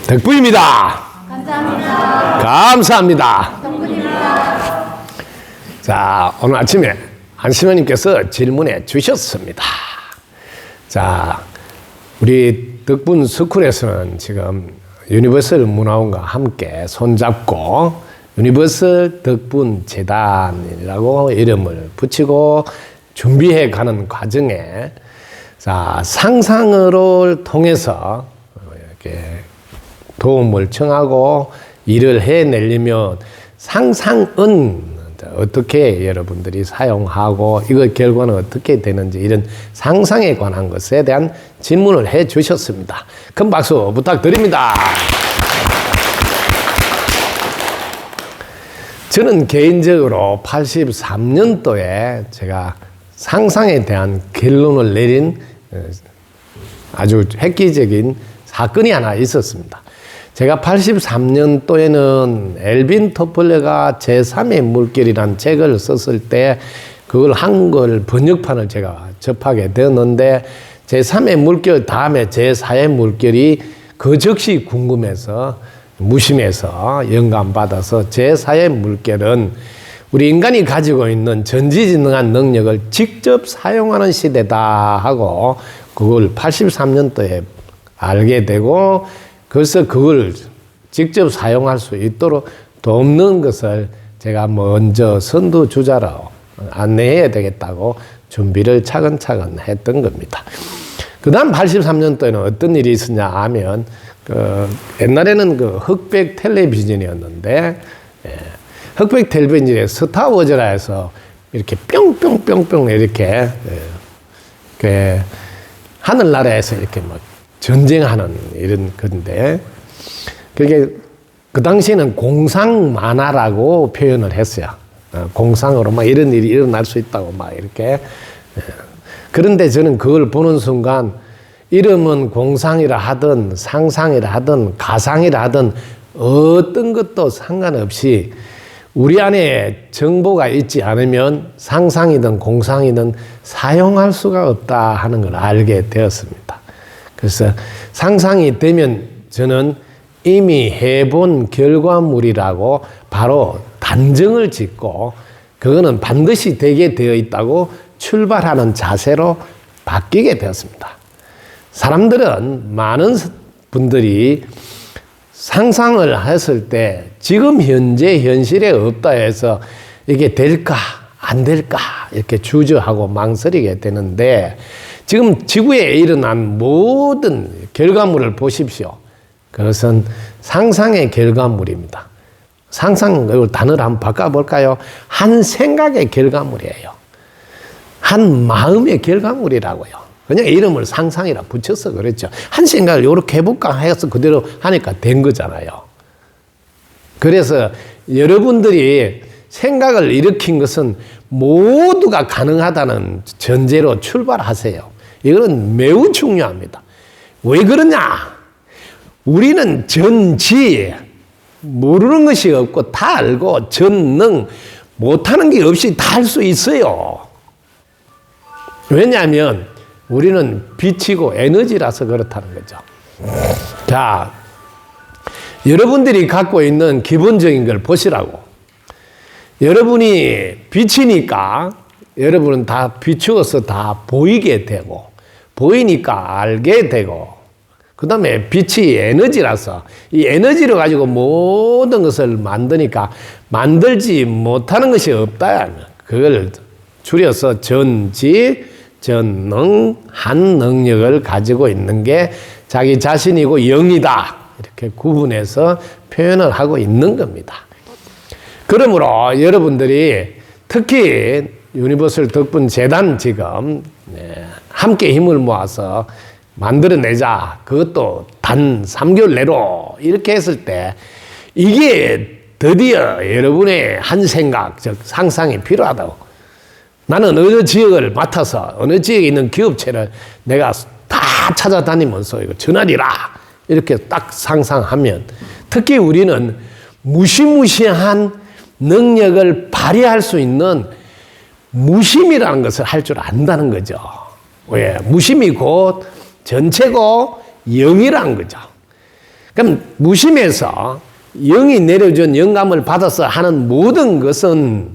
덕분입니다. 감사합니다. 감사합니다. 덕분입니다. 자, 오늘 아침에 한시모님께서 질문해 주셨습니다. 자, 우리 덕분 스쿨에서는 지금 유니버설 문화원과 함께 손잡고 유니버설 덕분 재단이라고 이름을 붙이고 준비해 가는 과정에 자, 상상을 통해서 이렇게 도움을 청하고 일을 해내려면 상상은 어떻게 여러분들이 사용하고 이거 결과는 어떻게 되는지 이런 상상에 관한 것에 대한 질문을 해 주셨습니다. 큰 박수 부탁드립니다. 저는 개인적으로 83년도에 제가 상상에 대한 결론을 내린 아주 획기적인 사건이 하나 있었습니다. 제가 83년도에는 엘빈 토플러가 제3의 물결이라는 책을 썼을 때 그걸 한글 번역판을 제가 접하게 되었는데 제3의 물결 다음에 제4의 물결이 그 즉시 궁금해서 무심해서 영감받아서 제4의 물결은 우리 인간이 가지고 있는 전지전능한 능력을 직접 사용하는 시대다 하고 그걸 83년도에 알게 되고 그래서 그걸 직접 사용할 수 있도록 돕는 것을 제가 먼저 선두주자로 안내해야 되겠다고 준비를 차근차근 했던 겁니다. 그 다음 83년도에는 어떤 일이 있었냐 하면 옛날에는 흑백 텔레비전이었는데 흑백 텔레비전에 스타워즈라 해서 이렇게 뿅뿅뿅뿅 이렇게 하늘나라에서 이렇게 막 전쟁하는 이런 건데 그게 그 당시에는 공상 만화라고 표현을 했어요. 공상으로 막 이런 일이 일어날 수 있다고 막 이렇게. 그런데 저는 그걸 보는 순간 이름은 공상이라 하든 상상이라 하든 가상이라 하든 어떤 것도 상관없이 우리 안에 정보가 있지 않으면 상상이든 공상이든 사용할 수가 없다 하는 걸 알게 되었습니다. 그래서 상상이 되면 저는 이미 해본 결과물이라고 바로 단정을 짓고 그거는 반드시 되게 되어 있다고 출발하는 자세로 바뀌게 되었습니다. 사람들은 많은 분들이 상상을 했을 때 지금 현재 현실에 없다 해서 이게 될까 안 될까 이렇게 주저하고 망설이게 되는데 지금 지구에 일어난 모든 결과물을 보십시오. 그것은 상상의 결과물입니다. 상상, 단어를 한번 바꿔볼까요? 한 생각의 결과물이에요. 한 마음의 결과물이라고요. 그냥 이름을 상상이라 붙여서 그랬죠. 한 생각을 이렇게 해볼까 해서 그대로 하니까 된 거잖아요. 그래서 여러분들이 생각을 일으킨 것은 모두가 가능하다는 전제로 출발하세요. 이거는 매우 중요합니다. 왜 그러냐? 우리는 전지, 모르는 것이 없고 다 알고 전능, 못하는 게 없이 다 할 수 있어요. 왜냐하면 우리는 빛이고 에너지라서 그렇다는 거죠. 자, 여러분들이 갖고 있는 기본적인 걸 보시라고. 여러분이 빛이니까 여러분은 다 비추어서 다 보이게 되고 보이니까 알게 되고 그 다음에 빛이 에너지라서 이 에너지를 가지고 모든 것을 만드니까 만들지 못하는 것이 없다. 그걸 줄여서 전지, 전능, 한 능력을 가지고 있는 게 자기 자신이고 영이다. 이렇게 구분해서 표현을 하고 있는 겁니다. 그러므로 여러분들이 특히 유니버설 덕분 재단 지금 함께 힘을 모아서 만들어내자. 그것도 단 3개월 내로 이렇게 했을 때 이게 드디어 여러분의 한 생각, 즉 상상이 필요하다고. 나는 어느 지역을 맡아서 어느 지역에 있는 기업체를 내가 다 찾아다니면서 이거 전화리라 이렇게 딱 상상하면 특히 우리는 무시무시한 능력을 발휘할 수 있는 무심이라는 것을 할 줄 안다는 거죠. 왜? 무심이 곧 전체고 영이라는 거죠. 그럼 무심해서 영이 내려준 영감을 받아서 하는 모든 것은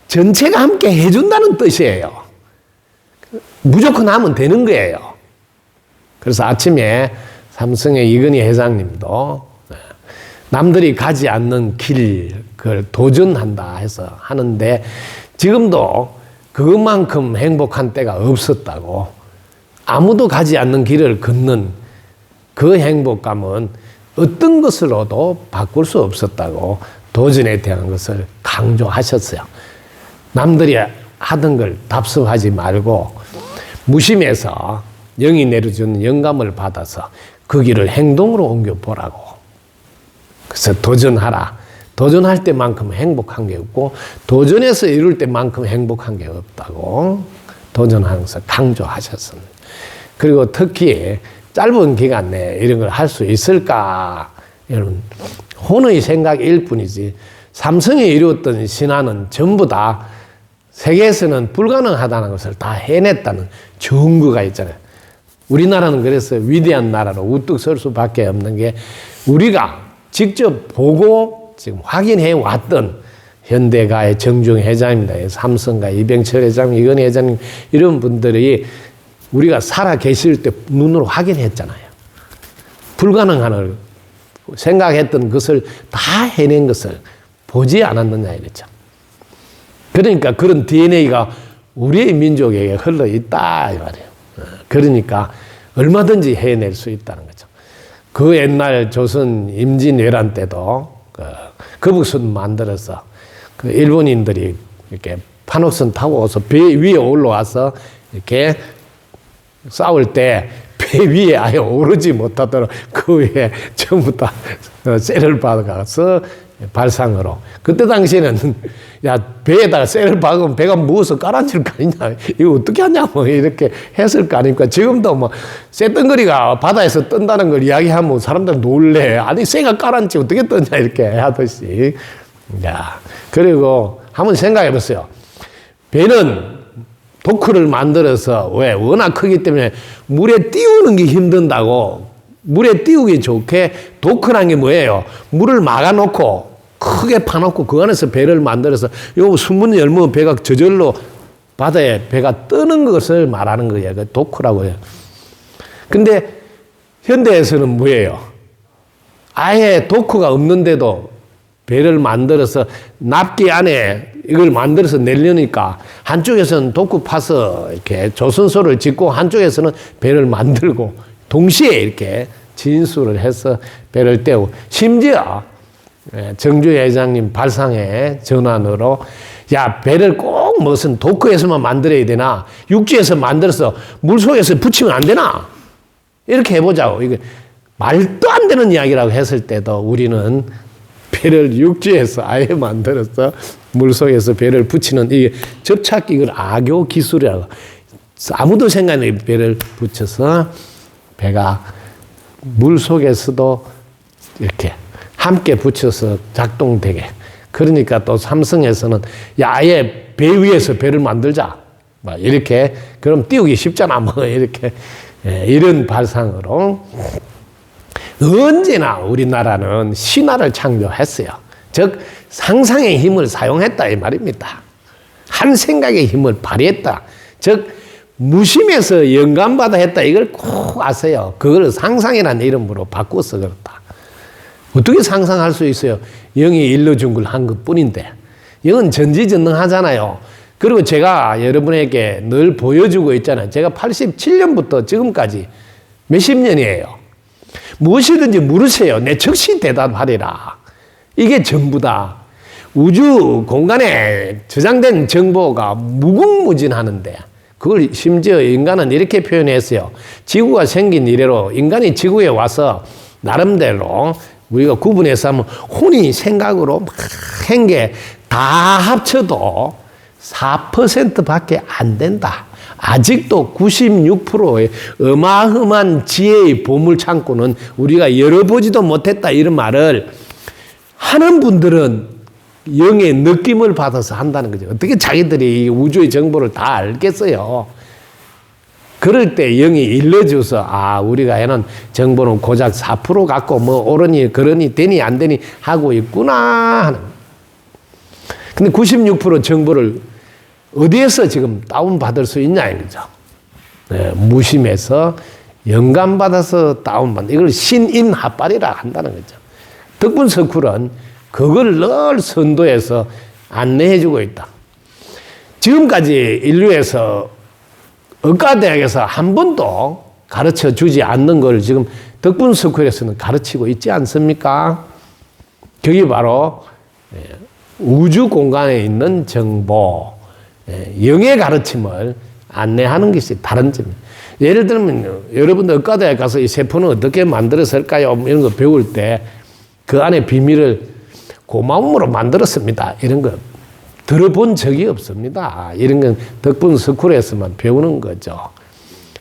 전체가 함께 해준다는 뜻이에요. 무조건 하면 되는 거예요. 그래서 아침에 삼성의 이건희 회장님도 남들이 가지 않는 길, 그걸 도전한다 해서 하는데 지금도 그것만큼 행복한 때가 없었다고, 아무도 가지 않는 길을 걷는 그 행복감은 어떤 것으로도 바꿀 수 없었다고 도전에 대한 것을 강조하셨어요. 남들이 하던 걸 답습하지 말고 무심해서 영이 내려주는 영감을 받아서 그 길을 행동으로 옮겨보라고. 그래서 도전하라. 도전할 때만큼 행복한 게 없고 도전해서 이룰 때만큼 행복한 게 없다고 도전하면서 강조하셨습니다. 그리고 특히 짧은 기간 내에 이런 걸 할 수 있을까? 여러분, 혼의 생각일 뿐이지 삼성이 이루었던 신화는 전부 다 세계에서는 불가능하다는 것을 다 해냈다는 증거가 있잖아요. 우리나라는 그래서 위대한 나라로 우뚝 설 수밖에 없는 게 우리가 직접 보고 지금 확인해 왔던 현대가의 정중 회장입니다. 삼성가 이병철 회장님, 이건희 회장님 이런 분들이 우리가 살아 계실 때 눈으로 확인했잖아요. 불가능한 생각했던 것을 다 해낸 것을 보지 않았느냐 이랬죠. 그러니까 그런 DNA가 우리의 민족에게 흘러 있다 이 말이에요. 그러니까 얼마든지 해낼 수 있다는 거죠. 그 옛날 조선 임진왜란 때도 거북선 만들어서 그 일본인들이 이렇게 판옥선 타고 와서 배 위에 올라와서 이렇게 싸울 때 배 위에 아예 오르지 못하도록 그 위에 전부 다 쇠를 박아서 발상으로. 그때 당시에는 야 배에다가 쇠를 박으면 배가 무거워서 깔아질 거 아니냐, 이거 어떻게 하냐고 이렇게 했을 거 아닙니까? 지금도 뭐 쇠덩거리가 바다에서 뜬다는 걸 이야기하면 사람들 놀래. 아니 쇠가 깔았지 어떻게 떴냐 이렇게 하듯이. 야, 그리고 한번 생각해 보세요. 배는 도크를 만들어서 왜 워낙 크기 때문에 물에 띄우는 게 힘든다고, 물에 띄우기 좋게 도크란 게 뭐예요? 물을 막아놓고 크게 파놓고 그 안에서 배를 만들어서 요 수문을 열면 배가 저절로 바다에 배가 뜨는 것을 말하는 거예요. 그 도크라고 해요. 근데 현대에서는 뭐예요? 아예 도크가 없는데도 배를 만들어서 납기 안에 이걸 만들어서 내려니까 한쪽에서는 도크 파서 이렇게 조선소를 짓고 한쪽에서는 배를 만들고 동시에 이렇게 진수를 해서 배를 떼고, 심지어 정주 회장님 발상의 전환으로 야 배를 꼭 무슨 도크에서만 만들어야 되나, 육지에서 만들어서 물속에서 붙이면 안 되나, 이렇게 해보자고. 이게 말도 안 되는 이야기라고 했을 때도 우리는 배를 육지에서 아예 만들어서 물속에서 배를 붙이는 이 접착기, 이걸 악교 기술이라고. 아무도 생각 안 해. 배를 붙여서 배가 물속에서도 이렇게 함께 붙여서 작동되게. 그러니까 또 삼성에서는 야 아예 배 위에서 배를 만들자, 막 이렇게. 그럼 띄우기 쉽잖아 뭐 이렇게. 이런 발상으로 언제나 우리나라는 신화를 창조했어요. 즉 상상의 힘을 사용했다 이 말입니다. 한 생각의 힘을 발휘했다. 즉 무심해서 영감받아 했다. 이걸 꼭 아세요. 그걸 상상이라는 이름으로 바꿔서 그렇다. 어떻게 상상할 수 있어요? 영이 일러준 걸 한 것뿐인데. 영은 전지전능하잖아요. 그리고 제가 여러분에게 늘 보여주고 있잖아요. 제가 87년부터 지금까지 몇십 년이에요. 무엇이든지 물으세요. 내 즉시 대답하리라. 이게 전부다. 우주 공간에 저장된 정보가 무궁무진하는데 그걸 심지어 인간은 이렇게 표현했어요. 지구가 생긴 이래로 인간이 지구에 와서 나름대로 우리가 구분해서 하면 혼이 생각으로 막 한 게 다 합쳐도 4%밖에 안 된다. 아직도 96%의 어마어마한 지혜의 보물 창고는 우리가 열어보지도 못했다. 이런 말을 하는 분들은 영의 느낌을 받아서 한다는 거죠. 어떻게 자기들이 이 우주의 정보를 다 알겠어요? 그럴 때 영이 일러줘서 우리가 애는 정보는 고작 4% 갖고 뭐 옳으니 그러니 되니 안 되니 하고 있구나 하는. 근데 96% 정보를 어디에서 지금 다운받을 수 있냐 이거죠. 네, 무심해서 영감받아서 다운받는 이걸 신인합발이라 한다는 거죠. 덕분 서쿨은 그걸 늘 선도해서 안내해주고 있다. 지금까지 인류에서 의과대학에서 한 번도 가르쳐 주지 않는 걸 지금 덕분 스쿨에서는 가르치고 있지 않습니까? 그게 바로 우주 공간에 있는 정보, 영의 가르침을 안내하는 것이 다른 점입니다. 예를 들면 여러분들 의과대학 가서 이 세포는 어떻게 만들어질까요? 이런 거 배울 때 그 안에 비밀을 고마움으로 만들었습니다. 이런 거 들어본 적이 없습니다. 이런 건 덕분 스쿨에서만 배우는 거죠.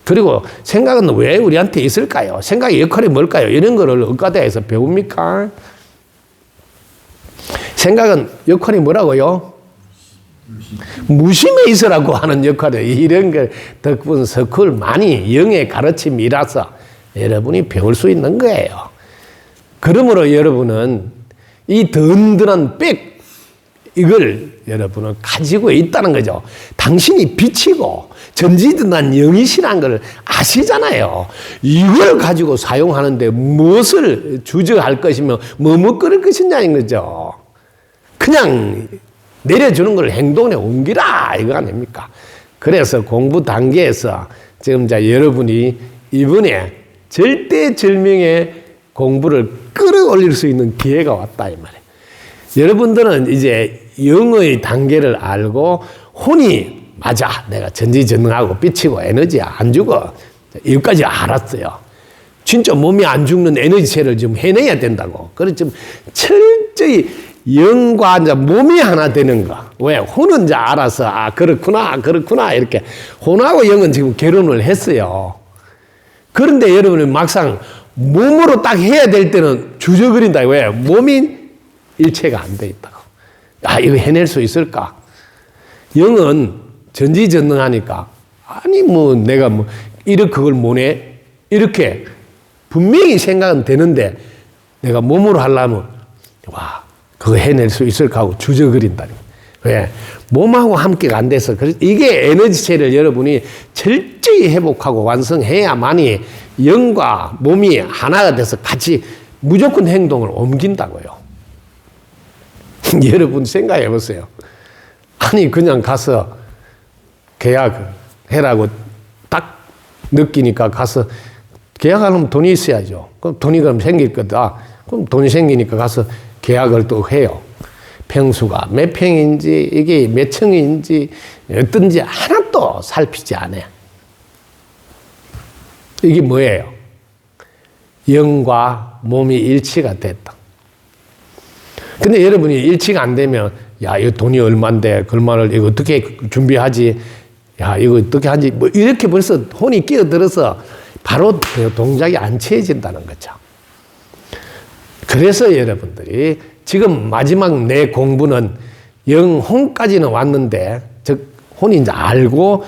그리고 생각은 왜 우리한테 있을까요? 생각의 역할이 뭘까요? 이런 거를 의과대에서 배웁니까? 생각은 역할이 뭐라고요? 무심해 있으라고 하는 역할이에요. 이런 걸 덕분 스쿨 많이 영의 가르침이라서 여러분이 배울 수 있는 거예요. 그러므로 여러분은 이 든든한 백 이걸 여러분은 가지고 있다는 거죠. 당신이 빛이고 전지전능한 영이시라는 걸 아시잖아요. 이걸 가지고 사용하는데 무엇을 주저할 것이며 머뭇거릴 것이냐는 거죠. 그냥 내려주는 걸 행동에 옮기라 이거 아닙니까? 그래서 공부 단계에서 지금 여러분이 이번에 절대절명의 공부를 끌어올릴 수 있는 기회가 왔다 이 말이에요. 여러분들은 이제 영의 단계를 알고 혼이 맞아 내가 전지전능하고 빛이고 에너지야 안 죽어 여기까지 알았어요. 진짜 몸이 안 죽는 에너지체를 좀 해내야 된다고. 그래서 좀 철저히 영과 이제 몸이 하나 되는 거. 왜? 혼은 이제 알아서 그렇구나 이렇게 혼하고 영은 지금 결혼을 했어요. 그런데 여러분은 막상 몸으로 딱 해야 될 때는 주저거린다. 왜? 몸이 일체가 안 돼 있다고. 이거 해낼 수 있을까? 영은 전지전능하니까 내가 이렇게 그걸 못해? 이렇게 분명히 생각은 되는데 내가 몸으로 하려면 그거 해낼 수 있을까 하고 주저거린다니. 왜? 몸하고 함께가 안 돼서. 그래서 이게 에너지체를 여러분이 철저히 회복하고 완성해야만이 영과 몸이 하나가 돼서 같이 무조건 행동을 옮긴다고요. 여러분 생각해 보세요. 그냥 가서 계약해라고 딱 느끼니까 가서 계약하려면 돈이 있어야죠. 그럼 돈이 그럼 생길 거다. 그럼 돈이 생기니까 가서 계약을 또 해요. 평수가 몇 평인지 이게 몇 층인지 어떤지 하나도 살피지 않아요. 이게 뭐예요? 영과 몸이 일치가 됐다. 근데 여러분이 일치가 안 되면 이거 돈이 얼만데 그만을 이거 어떻게 준비하지? 이거 어떻게 하지? 이렇게 벌써 혼이 끼어들어서 바로 동작이 안 취해진다는 거죠. 그래서 여러분들이 지금 마지막 내 공부는 영혼까지는 왔는데 즉 혼이 이제 알고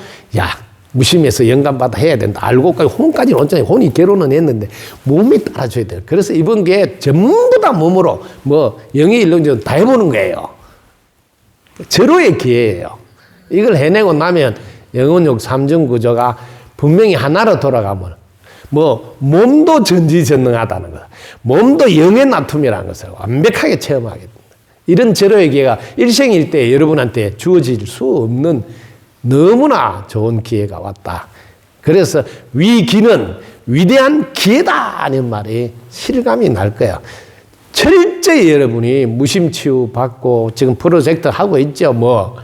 무심해서 영감받아 해야 된다. 알고까지 혼까지는 왔잖아요. 혼이 결혼은 했는데 몸이 따라줘야 돼요. 그래서 이번 게 전부 다 몸으로 영의 일론전 다 해보는 거예요. 절호의 기회예요. 이걸 해내고 나면 영혼육 3중 구조가 분명히 하나로 돌아가면 몸도 전지전능하다는 것, 몸도 영의 나툼이라는 것을 완벽하게 체험하게 됩니다. 이런 절호의 기회가 일생일대 여러분한테 주어질 수 없는 너무나 좋은 기회가 왔다. 그래서 위기는 위대한 기회다 하는 말이 실감이 날 거야. 철저히 여러분이 무심치유 받고 지금 프로젝트 하고 있죠.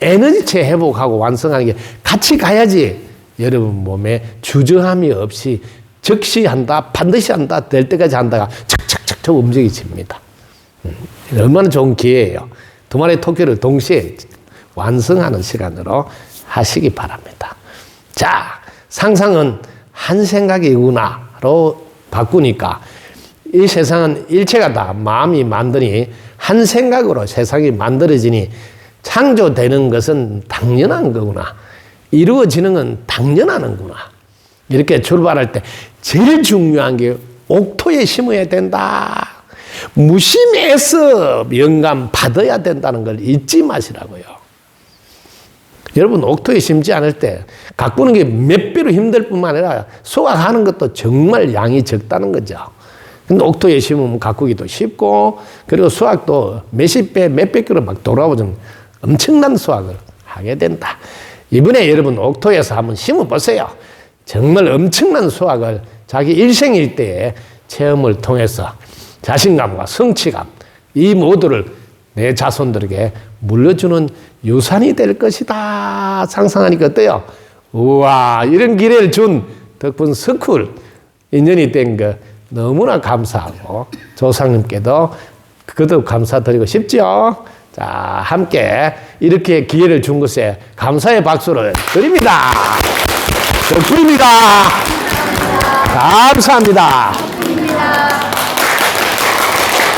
에너지체 회복하고 완성하는 게 같이 가야지 여러분 몸에 주저함이 없이 즉시 한다, 반드시 한다, 될 때까지 한다가 척척척척 움직여집니다. 얼마나 좋은 기회예요. 두 마리의 토끼를 동시에 완성하는 시간으로 하시기 바랍니다. 자, 상상은 한 생각이구나로 바꾸니까 이 세상은 일체가 다 마음이 만드니 한 생각으로 세상이 만들어지니 창조되는 것은 당연한 거구나. 이루어지는 건 당연하는구나. 이렇게 출발할 때 제일 중요한 게 옥토에 심어야 된다. 무심해서 영감 받아야 된다는 걸 잊지 마시라고요. 여러분 옥토에 심지 않을 때 가꾸는 게 몇 배로 힘들 뿐만 아니라 수확하는 것도 정말 양이 적다는 거죠. 근데 옥토에 심으면 가꾸기도 쉽고 그리고 수확도 몇십 배, 몇백 그릇 막 돌아오는 엄청난 수확을 하게 된다. 이번에 여러분 옥토에서 한번 심어보세요. 정말 엄청난 수확을 자기 일생일 때의 체험을 통해서 자신감과 성취감 이 모두를 내 자손들에게 물려주는 유산이 될 것이다. 상상하니까 어때요? 우와 이런 기회를 준 덕분 스쿨 인연이 된 거 너무나 감사하고 조상님께도 그것도 감사드리고 싶죠. 자 함께 이렇게 기회를 준 것에 감사의 박수를 드립니다. 덕분입니다. 감사합니다.